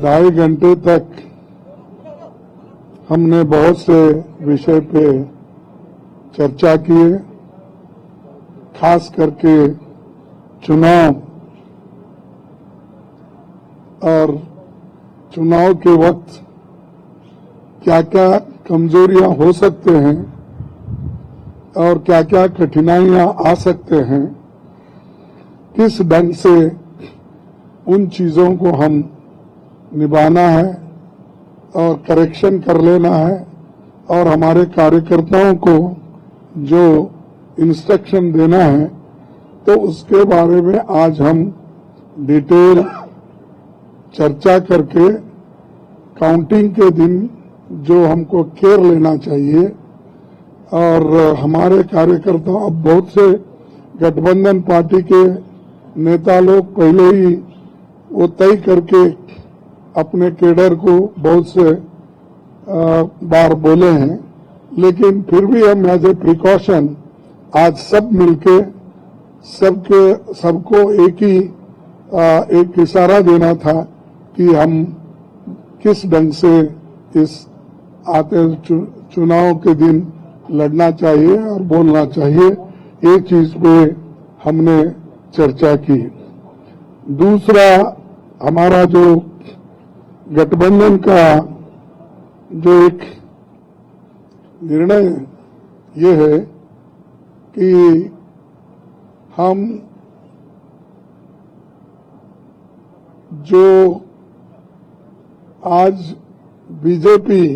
2.5 घंटे तक हमने बहुत से विषय पे चर्चा किए, खास करके चुनाव और चुनाव के वक्त क्या क्या कमजोरियां हो सकते हैं और क्या क्या कठिनाइयां आ सकते हैं, किस ढंग से उन चीजों को हम निभाना है और करेक्शन कर लेना है और हमारे कार्यकर्ताओं को जो इंस्ट्रक्शन देना है, तो उसके बारे में आज हम डिटेल चर्चा करके काउंटिंग के दिन जो हमको केयर लेना चाहिए और हमारे कार्यकर्ता, अब बहुत से गठबंधन पार्टी के नेता लोग पहले ही वो तय करके अपने केडर को बहुत से बार बोले हैं, लेकिन फिर भी हम एज ए प्रिकॉशन आज सब मिलके सबको एक इशारा देना था कि हम किस ढंग से इस आते चुनाव के दिन लड़ना चाहिए और बोलना चाहिए। एक चीज पे हमने चर्चा की। दूसरा, हमारा जो गठबंधन का जो एक निर्णय ये है कि हम जो आज बीजेपी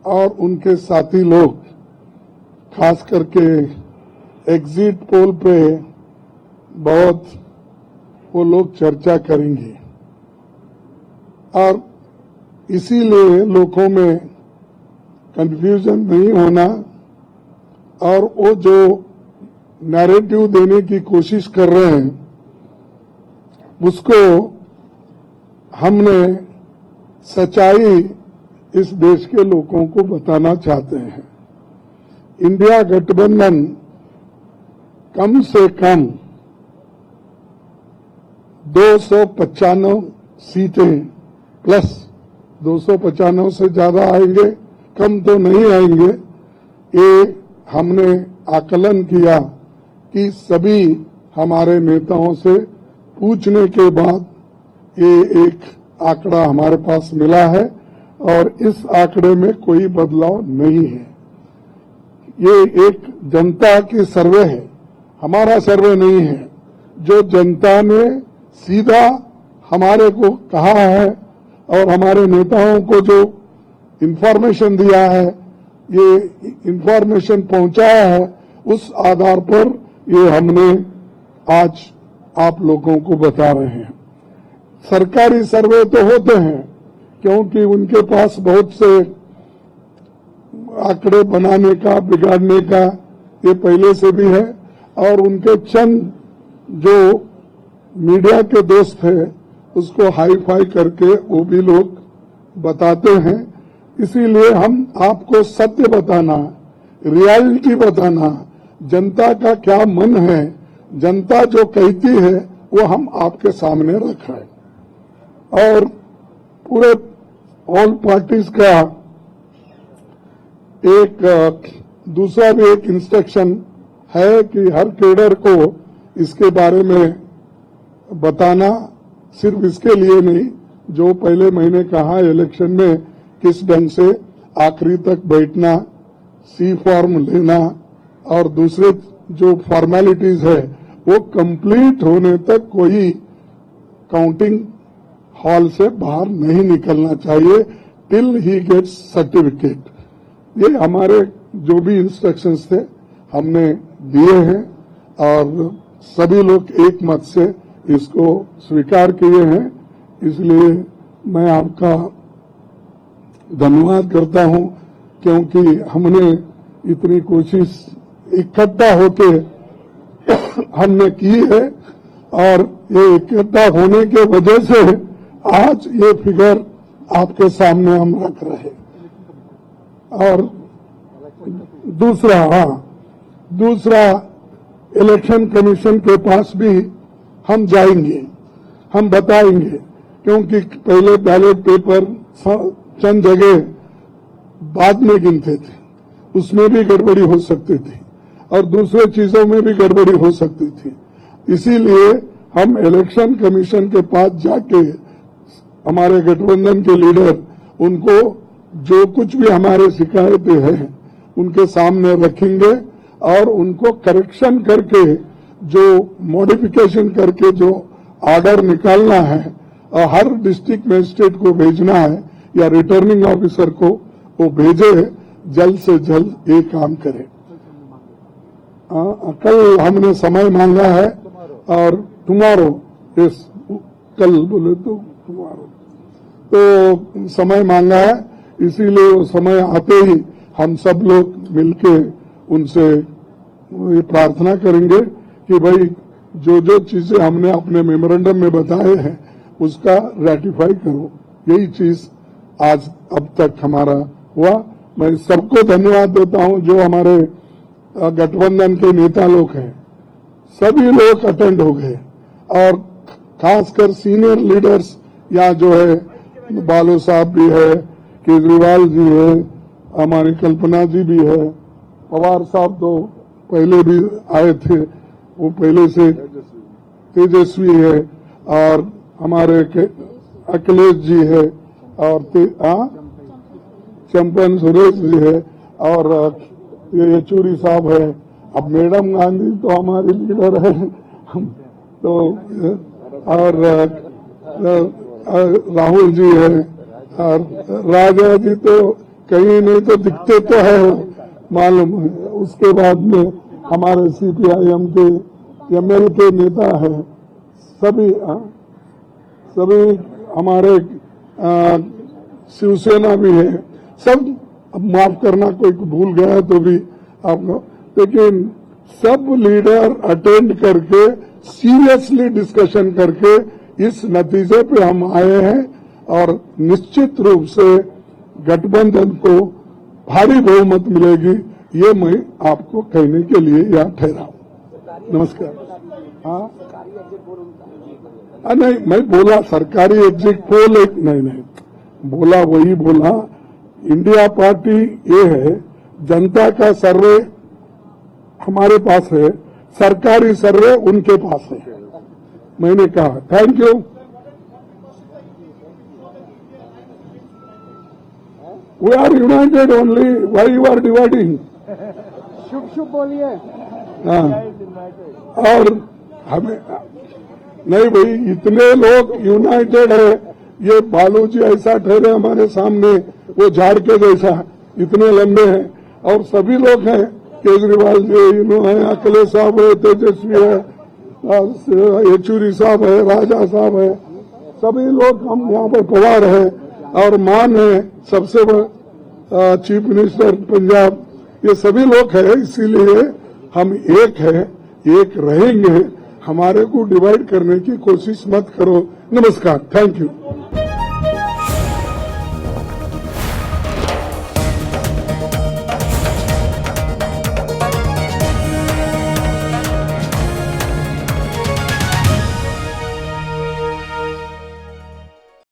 और उनके साथी लोग खास करके एग्जिट पोल पे बहुत वो लोग चर्चा करेंगे और इसीलिए लोगों में कंफ्यूजन नहीं होना और वो जो नैरेटिव देने की कोशिश कर रहे हैं उसको हमने सच्चाई इस देश के लोगों को बताना चाहते हैं। इंडिया गठबंधन कम से कम 295 सीटें प्लस 295 से ज्यादा आएंगे, कम तो नहीं आएंगे। ये हमने आकलन किया कि सभी हमारे नेताओं से पूछने के बाद ये एक आंकड़ा हमारे पास मिला है और इस आंकड़े में कोई बदलाव नहीं है। ये एक जनता की सर्वे है, हमारा सर्वे नहीं है। जो जनता ने सीधा हमारे को कहा है और हमारे नेताओं को जो इंफॉर्मेशन दिया है, ये इंफॉर्मेशन पहुंचाया है, उस आधार पर ये हमने आज आप लोगों को बता रहे हैं। सरकारी सर्वे तो होते हैं क्योंकि उनके पास बहुत से आंकड़े बनाने का, बिगाड़ने का ये पहले से भी है और उनके चंद जो मीडिया के दोस्त हैं उसको हाई फाई करके वो भी लोग बताते हैं। इसीलिए हम आपको सत्य बताना, रियलिटी बताना, जनता का क्या मन है, जनता जो कहती है वो हम आपके सामने रख रहे हैं। और पूरे ऑल पार्टीज का एक दूसरा भी एक इंस्ट्रक्शन है कि हर कैडर को इसके बारे में बताना, सिर्फ इसके लिए नहीं, जो पहले महीने कहा इलेक्शन में किस ढंग से आखिरी तक बैठना, सी फॉर्म लेना और दूसरे जो फॉर्मेलिटीज है वो कंप्लीट होने तक कोई काउंटिंग हॉल से बाहर नहीं निकलना चाहिए टिल ही गेट्स सर्टिफिकेट। ये हमारे जो भी इंस्ट्रक्शंस थे हमने दिए हैं और सभी लोग एक मत से इसको स्वीकार किए हैं। इसलिए मैं आपका धन्यवाद करता हूं क्योंकि हमने इतनी कोशिश इकट्ठा होके हमने की है और ये इकट्ठा होने के वजह से आज ये फिगर आपके सामने हम रख रहे हैं। और दूसरा इलेक्शन कमीशन के पास भी हम जाएंगे, हम बताएंगे क्योंकि पहले बैलेट पेपर चंद जगह बाद में गिनते थे, उसमें भी गड़बड़ी हो सकती थी और दूसरे चीजों में भी गड़बड़ी हो सकती थी। इसीलिए हम इलेक्शन कमीशन के पास जाके हमारे गठबंधन के लीडर उनको जो कुछ भी हमारे शिकायतें हैं उनके सामने रखेंगे और उनको करेक्शन करके जो मॉडिफिकेशन करके जो ऑर्डर निकालना है और हर डिस्ट्रिक्ट मजिस्ट्रेट को भेजना है या रिटर्निंग ऑफिसर को वो भेजे, जल्द से जल्द ये काम करे। कल हमने समय मांगा है और टुमारो, कल बोले तो टुमारो, तो समय मांगा है, इसीलिए वो समय आते ही हम सब लोग मिलके उनसे ये प्रार्थना करेंगे कि भाई जो जो चीजें हमने अपने मेमोरेंडम में बताए हैं उसका रेटिफाई करो। यही चीज आज अब तक हमारा हुआ। मैं सबको धन्यवाद देता हूं जो हमारे गठबंधन के नेता लोग हैं, सभी लोग अटेंड हो गए और खासकर सीनियर लीडर्स यहाँ जो है, बालो साहब भी है, केजरीवाल जी है, हमारी कल्पना जी भी है, पवार साहब तो पहले भी आए थे, वो पहले से तेजस्वी है, और हमारे अखिलेश जी है, और चंपन सुरेश जी है, और ये येचूरी साहब है। अब मैडम गांधी तो हमारी लीडर है तो, और राहुल जी है, और राजा जी तो कहीं नहीं तो दिखते तो है मालूम है। उसके बाद में हमारे सीपीआईएम के एमएल के नेता है, सभी हमारे शिवसेना भी है, सब। अब माफ करना कोई भूल गया तो भी आपको, लेकिन सब लीडर अटेंड करके सीरियसली डिस्कशन करके इस नतीजे पे हम आए हैं और निश्चित रूप से गठबंधन को भारी बहुमत मिलेगी, ये मैं आपको कहने के लिए यहाँ ठहरा हूं। नमस्कार। हाँ, नहीं मैं बोला सरकारी एग्जिट पोल, एक नहीं बोला, वही बोला। इंडिया पार्टी ये है, जनता का सर्वे हमारे पास है, सरकारी सर्वे उनके पास है। मैंने कहा thank you. We are united only, why you are dividing? शुभ शुभ बोलिए। और हमें नहीं भाई, इतने लोग यूनाइटेड है, ये बालू जी ऐसा ठहरे हमारे सामने, वो झाड़ के जैसा इतने लंबे हैं, और सभी लोग हैं, केजरीवाल जी इन्होंने, अखिलेश साहब है, तेजस्वी है, येचूरी साहब है, राजा साहब है, सभी लोग हम यहाँ पर पवार है, और मान है सबसे बड़ा चीफ मिनिस्टर पंजाब, ये सभी लोग हैं। इसीलिए हम एक है, एक रहेंगे। हमारे को डिवाइड करने की कोशिश मत करो। नमस्कार, थैंक यू।